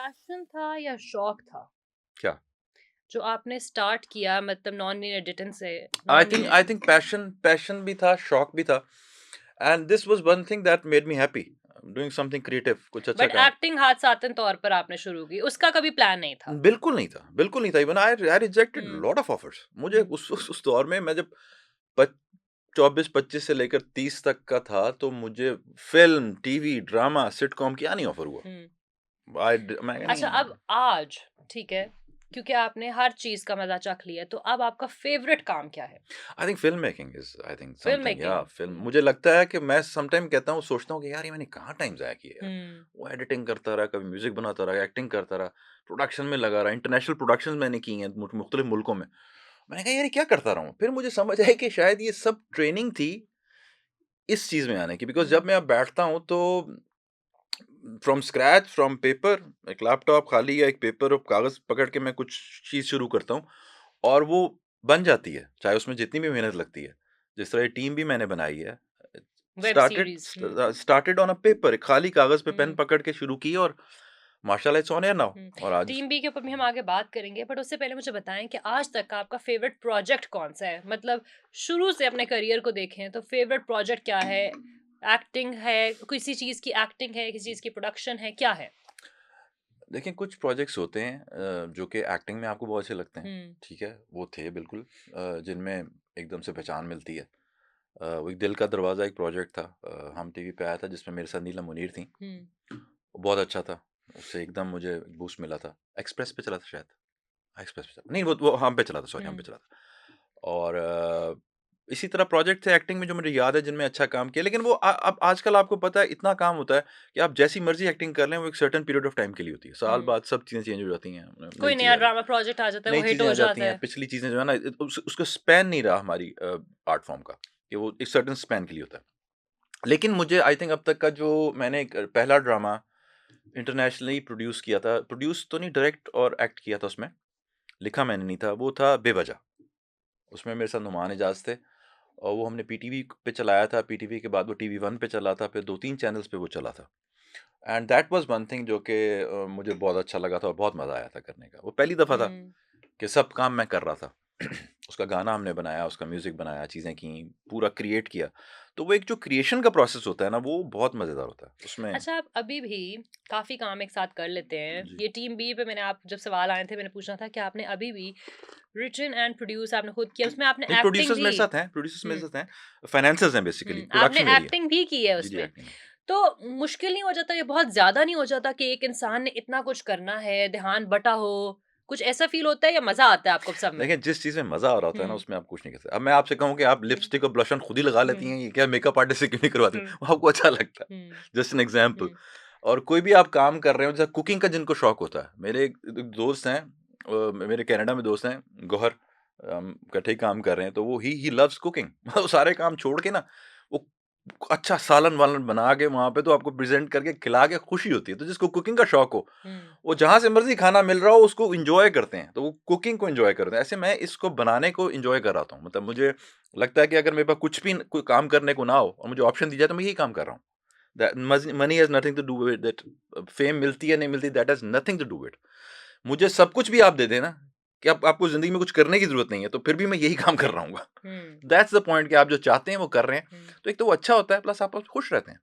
Passion था या शौक था? क्या? जो आपने स्टार्ट किया मतलब I non think linear I think passion passion भी था, शौक भी था and this was one thing that made me happy, doing something creative, कुछ अच्छा बट काम। एक्टिंग हादसातन तौर पर आपने शुरू की, उसका कभी प्लान नहीं था? बिल्कुल नहीं था, बिल्कुल नहीं था। Even I rejected hmm, lot of offers. मुझे हुँ, उस दौर में मैं जब पच 24-25 से लेकर 30 तक का था, तो मुझे फ़िल्म, टीवी, ड्रामा, सिटकॉम क्या नहीं ऑफर हुआ। हुँ। मैं कहा अच्छा नहीं। अब आज ठीक है, क्योंकि आपने हर चीज़ का मज़ा चख लिया, तो अब आपका फ़ेवरेट काम क्या है? I think film making is I think film something, या मेकिंग। फ़िल्म हुँ, मुझे लगता है कि मैं सम टाइम कहता हूँ, सोचता हूँ कि यार ये मैंने कहाँ टाइम ज़ाया किया यार। हुँ, वो एडिटिंग करता रहा, कभी म्यूज़िक बनाता रहा, एक्टिंग करता रहा, प्रोडक्शन में लगा रहा, इंटरनेशनल प्रोडक्शंस मैंने की हैं मुख्तलिफ मुल्कों में। मैंने कहा यार ये क्या करता रहा हूँ? फिर मुझे समझ आई कि शायद ये सब ट्रेनिंग थी इस चीज़ में आने की, बिकॉज़ जब हुँ, मैं अब बैठता हूँ तो फ्रॉम स्क्रैच, फ्रॉम पेपर, एक लैपटॉप खाली या एक पेपर और कागज़ पकड़ के मैं कुछ चीज़ शुरू करता हूँ और वो बन जाती है, चाहे उसमें जितनी भी मेहनत लगती है। जिस तरह ये टीम भी मैंने बनाई है, web series. Hmm, started on a paper, खाली कागज़ पे पेन हुँ। पकड़ के शुरू की और माशाल्लाह इट्स ऑन एयर नाउ। हुँ। और आज टीम बी के ऊपर भी हम आगे बात करेंगे, बट उससे पहले मुझे बताएँ कि आज तक का आपका फ़ेवरेट प्रोजेक्ट कौन-सा है? मतलब शुरू से अपने करियर को देखें तो फ़ेवरेट प्रोजेक्ट क्या है? एक्टिंग है, किसी चीज़ की एक्टिंग है, किसी चीज़ की प्रोडक्शन है, क्या है? देखिए कुछ प्रोजेक्ट्स होते हैं जो कि एक्टिंग में आपको बहुत अच्छे लगते हैं, हुँ, ठीक है? वो थे बिल्कुल, जिनमें एकदम से पहचान मिलती है। वो एक दिल का दरवाज़ा एक प्रोजेक्ट था, हम टीवी पे आया था जिसमें मेरे साथ नीलम मुनीर थीं। हुँ, वो बहुत अच्छा था, उससे एकदम मुझे बूस्ट मिला था। एक्सप्रेस पे चला था शायद, एक्सप्रेस पे चला नहीं, वो हम पे चला था, सॉरी हम पे हुँ, चला था। और इसी तरह प्रोजेक्ट थे एक्टिंग में जो मुझे याद है जिनमें अच्छा काम किया, लेकिन वो अब आजकल आपको पता है इतना काम होता है कि आप जैसी मर्ज़ी एक्टिंग कर लें, वो एक सर्टेन पीरियड ऑफ टाइम के लिए होती है। साल हुँ। बाद सब चीज़ें चेंज हो जाती हैं, नई कोई चीज़ नया आ जाती ड्रामा प्रोजेक्ट आ जाता है, है, वो नई हिट चीज़ें हो आ जाती जाता हैं, है। पिछली चीज़ें जो है ना उसका स्पैन नहीं रहा हमारी आर्ट फॉर्म का, कि वो एक सर्टेन स्पैन के लिए होता है। लेकिन मुझे आई थिंक अब तक का जो मैंने एक पहला ड्रामा इंटरनेशनली प्रोड्यूस किया था, प्रोड्यूस तो नहीं डायरेक्ट और एक्ट किया था उसमें, लिखा मैंने नहीं था, वो था बेवजह। उसमें मेरे साथ नुमान एजाज थे और वो हमने पीटीवी पे चलाया था, पीटीवी के बाद वो टीवी वन पे चला था, फिर 2-3 चैनल्स पे वो चला था। And that was one thing जो कि मुझे बहुत अच्छा लगा था और बहुत मज़ा आया था करने का। वो पहली दफ़ा था हुँ। कि सब काम मैं कर रहा था। उसका गाना हमने बनाया, उसका म्यूज़िक बनाया, चीज़ें की, पूरा क्रिएट किया। तो वो एक जो क्रिएशन का प्रोसेस होता है ना, वो बहुत मज़ेदार होता है। उसमें अच्छा, आप अभी भी काफ़ी काम एक साथ कर लेते हैं। जी। ये टीम बी पे मैंने आप जब सवाल आए थे, मैंने पूछना था कि आपने अभी भी रिटन एंड प्रोड्यूस आपने खुद किया, उसमें आपने नहीं, एक्टिंग भी प्रोड्यूसर्स मेरे हुँ, साथ हैं, फाइनेंसर्स हैं बेसिकली, हुँ, आपने प्रोडक्शन मेरी है। एक्टिंग भी की है जी, जी, उसमें। एक्टिंग है। तो मुश्किल नहीं हो जाता, ये बहुत ज़्यादा नहीं हो जाता कि एक इंसान ने इतना कुछ करना है, ध्यान बँटा हो, कुछ ऐसा फ़ील होता है या मज़ा आता है आपको सब में? देखिए, जिस चीज़ में मज़ा आ रहा होता है ना, हुँ, उसमें आप कुछ नहीं कर सकते। अब मैं आपसे कहूँ कि आप हुँ, लिपस्टिक और ब्लश ऑन खुद ही लगा लेती हुँ, हैं, ये क्या मेकअप आर्टिस्ट से क्यों नहीं करवाती? हुँ, वो आपको अच्छा लगता है। हुँ, जस्ट एन एग्ज़ाम्पल। हुँ, और कोई भी आप काम कर रहे हो, जैसे कुकिंग का जिनको शौक होता है, मेरे एक दोस्त हैं, मेरे कनाडा में दोस्त हैं, गौहर, इकट्ठे ही काम कर रहे हैं, तो वो ही लव्स कुकिंग। वो सारे काम छोड़ के ना, वो अच्छा सालन-वालन बना के वहाँ पे तो आपको प्रेज़ेंट करके खिला के खुशी होती है। तो जिसको कुकिंग का शौक हो, हुँ, वो जहाँ से मर्ज़ी खाना मिल रहा हो उसको एन्जॉय करते हैं, तो वो कुकिंग को एन्जॉय करते हैं। ऐसे मैं इसको बनाने को एन्जॉय कर रहा हूँ। मतलब मुझे लगता है कि अगर मेरे पास कुछ भी कोई काम करने को ना हो और मुझे ऑप्शन दी जाए तो मैं यही काम कर रहा हूँ। That money has nothing to do with it. Fame मिलती है, नहीं मिलती, that has nothing to do with. मुझे सब कुछ भी आप दे दें ना, कि आप आपको ज़िंदगी में कुछ करने की ज़रूरत नहीं है, तो फिर भी मैं यही काम कर रहा हूँगा। हुँ, दैट्स द पॉइंट कि आप जो चाहते हैं वो कर रहे हैं, हुँ। तो एक तो वो अच्छा होता है प्लस आप खुश रहते हैं।